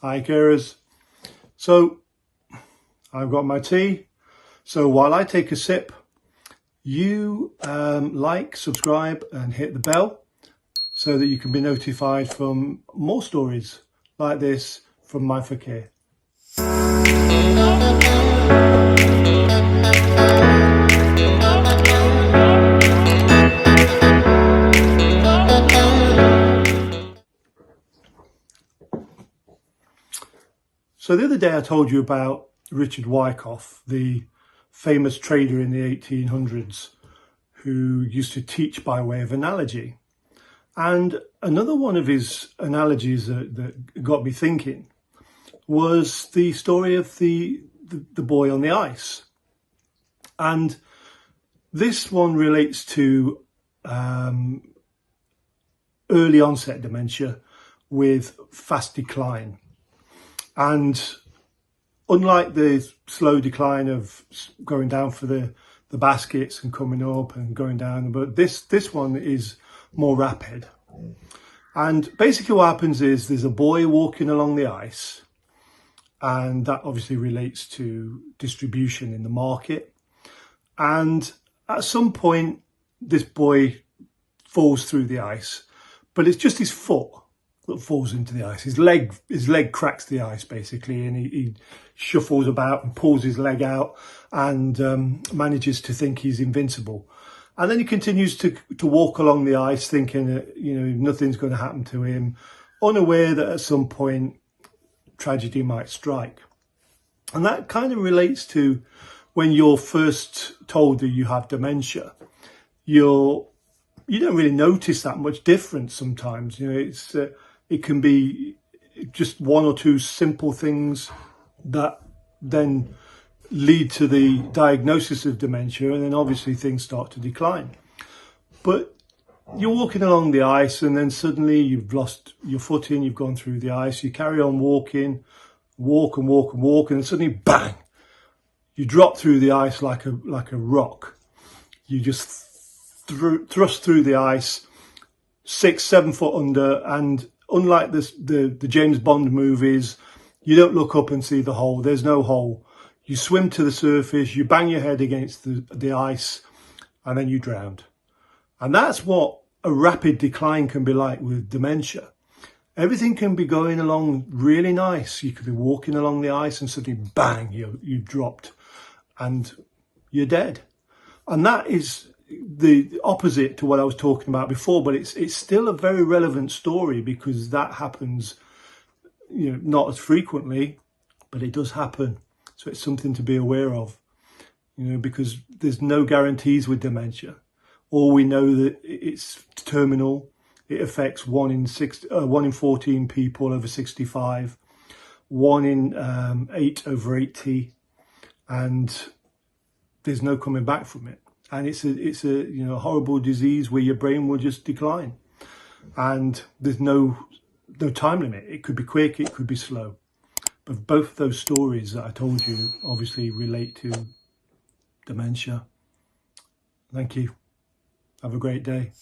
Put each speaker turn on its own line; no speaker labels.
Hi carers. So I've got my tea. So while I take a sip, you like, subscribe and hit the bell so that you can be notified from more stories like this from My For Care. So the other day I told you about Richard Wyckoff, the famous trader in the 1800s who used to teach by way of analogy. And another one of his analogies that got me thinking was the story of the boy on the ice. And this one relates to early onset dementia with fast decline. And unlike the slow decline of going down for the baskets and coming up and going down, but this one is more rapid. And basically what happens is there's a boy walking along the ice, and that obviously relates to distribution in the market. And at some point, this boy falls through the ice, but it's just his foot that falls into the ice. His leg cracks the ice basically, and he shuffles about and pulls his leg out and manages to think he's invincible. And then he continues to walk along the ice thinking that, nothing's going to happen to him, unaware that at some point tragedy might strike. And that kind of relates to when you're first told that you have dementia. You don't really notice that much difference sometimes. It can be just one or two simple things that then lead to the diagnosis of dementia, and then obviously things start to decline. But you're walking along the ice and then suddenly you've lost your footing, you've gone through the ice, you carry on walking, walk and walk and walk, and suddenly bang, you drop through the ice like a rock. You just thrust through the ice 6-7 foot under, and unlike the James Bond movies, you don't look up and see the hole. There's no hole. You swim to the surface, you bang your head against the ice, and then you drowned. And that's what a rapid decline can be like with dementia. Everything can be going along really nice. You could be walking along the ice and suddenly bang, you dropped and you're dead. And that is the opposite to what I was talking about before, but it's still a very relevant story because that happens, not as frequently, but it does happen. So it's something to be aware of, because there's no guarantees with dementia. All we know that it's terminal. It affects 1 in 14 people over 65, 1 in 8 over 80, and there's no coming back from it. And it's a horrible disease where your brain will just decline, and there's no time limit. It could be quick, it could be slow. But both those stories that I told you obviously relate to dementia. Thank you. Have a great day.